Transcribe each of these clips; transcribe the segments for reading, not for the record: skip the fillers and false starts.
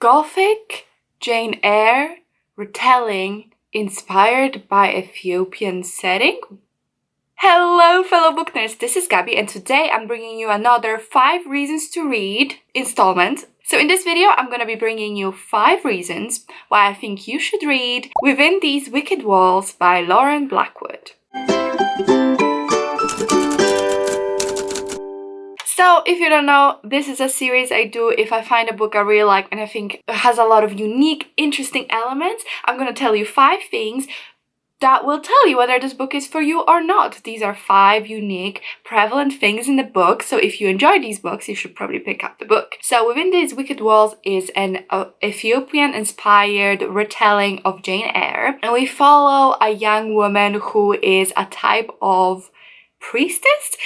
Gothic, Jane Eyre, retelling, inspired by Ethiopian setting. Hello fellow book nerds, this is Gabby and today I'm bringing you another 5 reasons to read installment. So in this video I'm going to be bringing you 5 reasons why I think you should read Within These Wicked Walls by Lauren Blackwood. So if you don't know, this is a series I do if I find a book I really like and I think it has a lot of unique, interesting elements. I'm going to tell you 5 things that will tell you whether this book is for you or not. These are 5 unique, prevalent things in the book. So if you enjoy these books, you should probably pick up the book. So Within These Wicked Walls is an Ethiopian-inspired retelling of Jane Eyre. And we follow a young woman who is a type of priestess.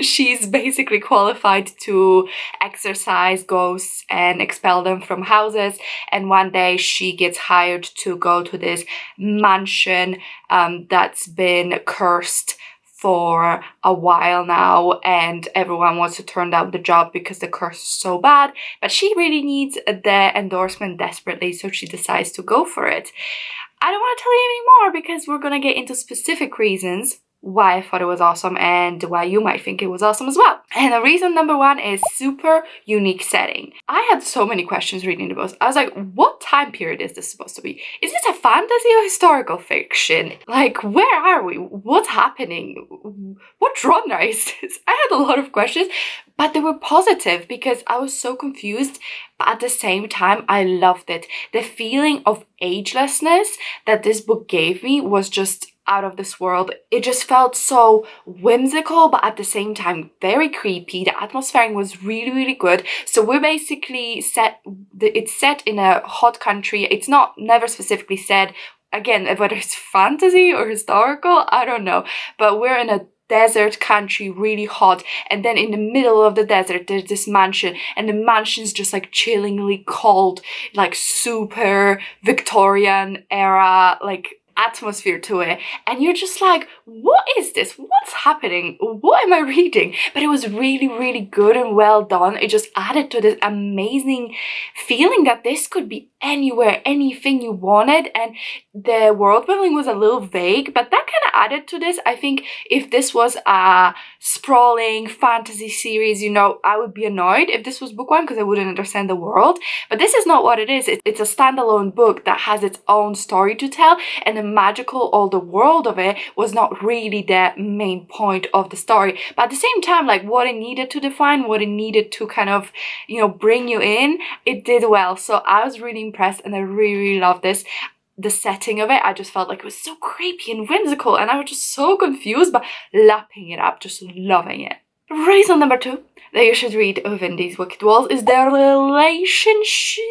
She's basically qualified to exorcise ghosts and expel them from houses, and one day she gets hired to go to this mansion that's been cursed for a while now, and everyone wants to turn down the job because the curse is so bad, but she really needs the endorsement desperately, so she decides to go for it. I don't want to tell you anymore because we're gonna get into specific reasons why I thought it was awesome and why you might think it was awesome as well. And the reason number 1 is super unique setting. I had so many questions reading the book. I was like, what time period is this supposed to be? Is this a fantasy or historical fiction? Like, where are we? What's happening? What genre is this? I had a lot of questions, but they were positive because I was so confused, but at the same time, I loved it. The feeling of agelessness that this book gave me was just out of this world. It just felt so whimsical, but at the same time very creepy. The atmosphere was really good. So we're basically it's set in a hot country. It's never specifically said, again, whether it's fantasy or historical, I don't know, but we're in a desert country, really hot, and then in the middle of the desert there's this mansion, and the mansion's just like chillingly cold, like super Victorian era like atmosphere to it, and you're just like, what is this? What's happening? What am I reading? But it was really good and well done. It just added to this amazing feeling that this could be anywhere, anything you wanted, and the world building was a little vague, but that kind of added to this. I think if this was a sprawling fantasy series, you know, I would be annoyed if this was book 1 because I wouldn't understand the world, but this is not what it is. It's a standalone book that has its own story to tell, and the magical or the world of it was not really the main point of the story, but at the same time, like what it needed to define, what it needed to kind of, you know, bring you in, it did well. So I was really impressed and I really loved this. The setting of it, I just felt like it was so creepy and whimsical, and I was just so confused, but lapping it up, just loving it. Reason number 2 that you should read Within These Wicked Walls is the relationship.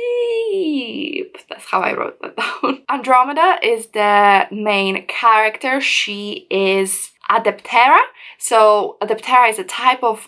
That's how I wrote that down. Andromeda is the main character. She is a Deptera. So a Deptera is a type of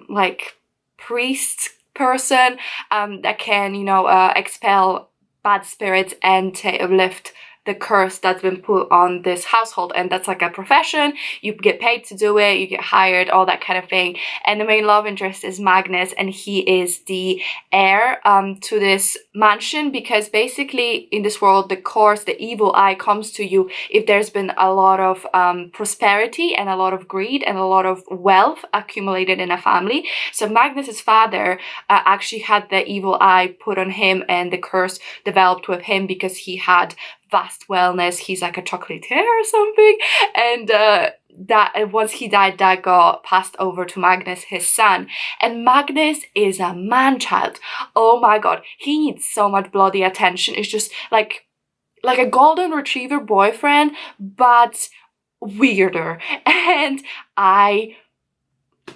like priest person that can, you know, expel bad spirits and lift the curse that's been put on this household, and that's like a profession. You get paid to do it, you get hired, all that kind of thing. And the main love interest is Magnus, and he is the heir to this mansion, because basically in this world the curse, the evil eye comes to you if there's been a lot of prosperity and a lot of greed and a lot of wealth accumulated in a family. So Magnus's father actually had the evil eye put on him, and the curse developed with him because he had vast wellness. He's like a chocolatier or something, and that once he died, that got passed over to Magnus, his son. And Magnus is a man-child. Oh my god, he needs so much bloody attention. It's just like a golden retriever boyfriend, but weirder. And I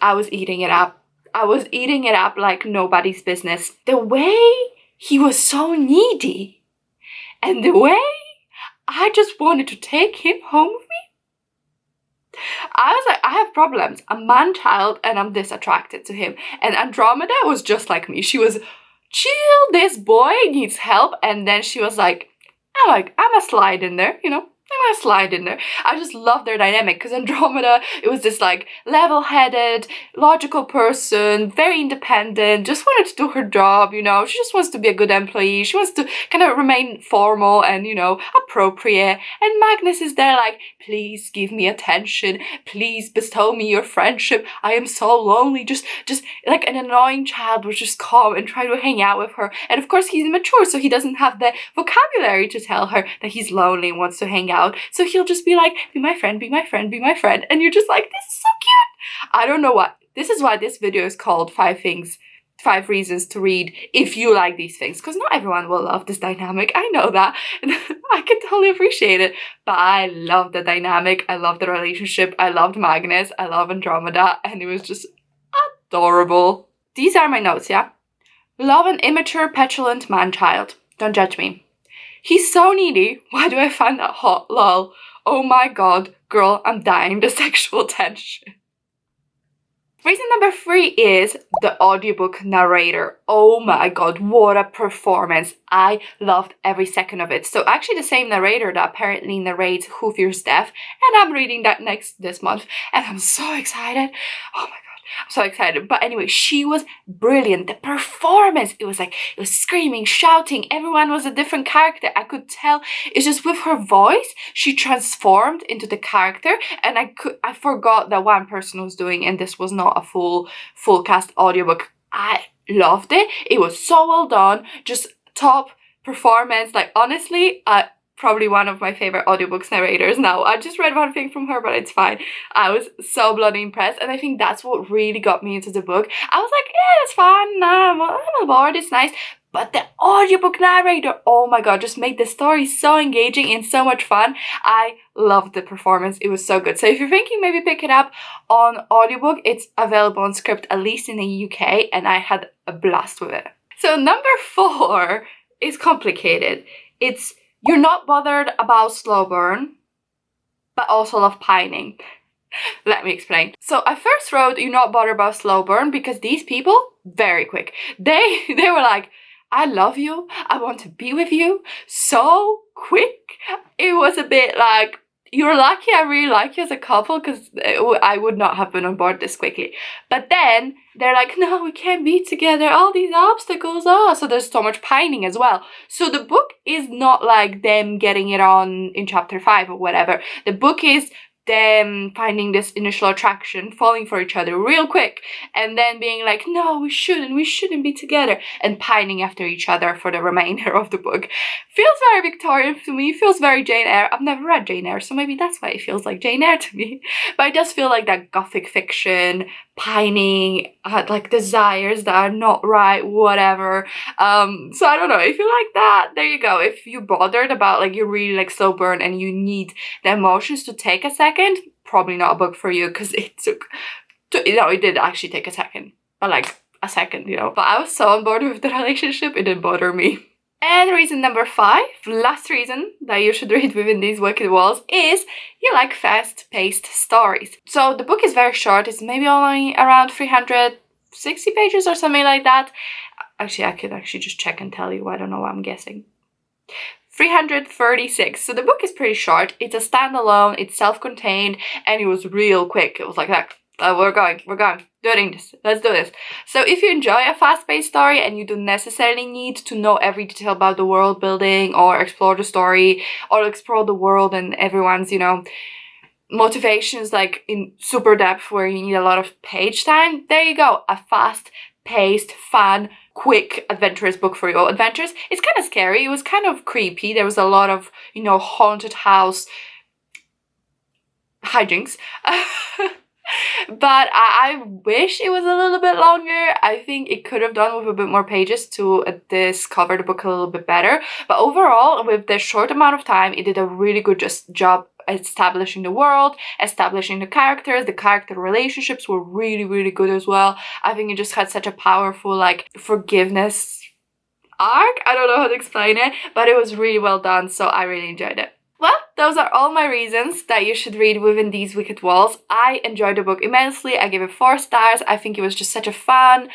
was eating it up. I was eating it up like nobody's business. The way he was so needy, and the way I just wanted to take him home with me. I was like, I have problems. I'm man-child and I'm this attracted to him. And Andromeda was just like me. She was, chill, this boy needs help. And then she was like, I'm a slide in there, you know. I'm gonna slide in there. I just love their dynamic because Andromeda, it was this like level-headed, logical person, very independent, just wanted to do her job, you know. She just wants to be a good employee. She wants to kind of remain formal and, you know, appropriate. And Magnus is there like, please give me attention. Please bestow me your friendship. I am so lonely. Just like an annoying child would just come and try to hang out with her. And of course he's immature, so he doesn't have the vocabulary to tell her that he's lonely and wants to hang out. So he'll just be like, be my friend, be my friend, be my friend. And you're just like, this is so cute. I don't know what. This is why this video is called 5 reasons to read if you like these things. Because not everyone will love this dynamic. I know that. And I can totally appreciate it. But I love the dynamic. I love the relationship. I loved Magnus. I love Andromeda. And it was just adorable. These are my notes, yeah? Love an immature, petulant man-child. Don't judge me. He's so needy. Why do I find that hot? Lol. Oh my god. Girl, I'm dying. The sexual tension. Reason number 3 is the audiobook narrator. Oh my god, what a performance. I loved every second of it. So actually the same narrator that apparently narrates Who Fears Death, and I'm reading that this month, and I'm so excited. Oh my god. I'm so excited. But anyway, she was brilliant. The performance, it was screaming, shouting. Everyone was a different character. I could tell. It's just with her voice, she transformed into the character. And I forgot that one person was doing, and this was not a full cast audiobook. I loved it. It was so well done. Just top performance. Like honestly, probably one of my favorite audiobooks narrators now. I just read one thing from her, but it's fine. I was so bloody impressed, and I think that's what really got me into the book. I was like, yeah, it's fun. I'm on board. It's nice. But the audiobook narrator, oh my god, just made the story so engaging and so much fun. I loved the performance. It was so good. So if you're thinking maybe pick it up on audiobook, it's available on script, at least in the UK, and I had a blast with it. So number 4 is complicated. It's you're not bothered about slow burn, but also love pining. Let me explain. So I first wrote you're not bothered about slow burn because these people, very quick. They were like, I love you. I want to be with you. So quick. It was a bit like, you're lucky I really like you as a couple because I would not have been on board this quickly. But then they're like, no, we can't be together. All these obstacles. Oh, so there's so much pining as well. So the book is not like them getting it on in chapter 5 or whatever. The book is them finding this initial attraction, falling for each other real quick, and then being like, no, we shouldn't be together, and pining after each other for the remainder of the book. Feels very Victorian to me, feels very Jane Eyre. I've never read Jane Eyre, so maybe that's why it feels like Jane Eyre to me. But it does feel like that gothic fiction, pining, like desires that are not right, whatever. So I don't know, if you like that, there you go. If you're bothered about, like, you really like slow burn and you need the emotions to take a second, probably not a book for you, because it did actually take a second, but like a second, you know. But I was so on board with the relationship, it didn't bother me. And reason number 5, last reason that you should read Within These Wicked Walls, is you like fast-paced stories. So the book is very short. It's maybe only around 360 pages or something like that. Actually, I could actually just check and tell you. I don't know what I'm guessing. 336. So the book is pretty short. It's a standalone, it's self-contained, and it was real quick. It was like that. We're going, doing this, let's do this. So if you enjoy a fast-paced story and you don't necessarily need to know every detail about the world building or explore the story or explore the world and everyone's, you know, motivations like in super depth where you need a lot of page time, there you go. A fast-paced, fun, quick, adventurous book for your adventures. It's kind of scary. It was kind of creepy. There was a lot of, you know, haunted house hijinks. But I wish it was a little bit longer. I think it could have done with a bit more pages to discover the book a little bit better. But overall, with the short amount of time, it did a really good job establishing the world, establishing the characters. The character relationships were really, really good as well. I think it just had such a powerful, like, forgiveness arc. I don't know how to explain it, but it was really well done, so I really enjoyed it. Well, those are all my reasons that you should read Within These Wicked Walls. I enjoyed the book immensely. I gave it 4 stars. I think it was just such a fun,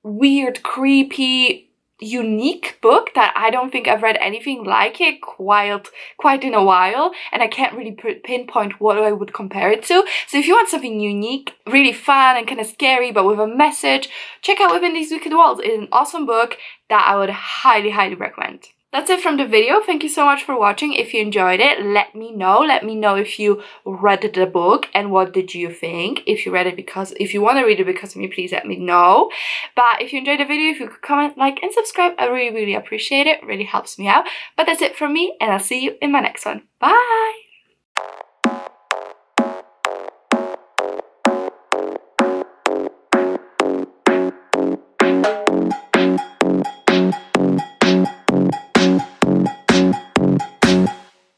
weird, creepy, unique book that I don't think I've read anything like it quite in a while, and I can't really pinpoint what I would compare it to. So if you want something unique, really fun and kind of scary but with a message, check out Within These Wicked Walls. It's an awesome book that I would highly recommend. That's it from the video. Thank you so much for watching. If you enjoyed it, let me know. Let me know if you read the book and what did you think. If you want to read it because of me, please let me know. But if you enjoyed the video, if you could comment, like, and subscribe, I really appreciate it. It really helps me out. But that's it from me, and I'll see you in my next one. Bye!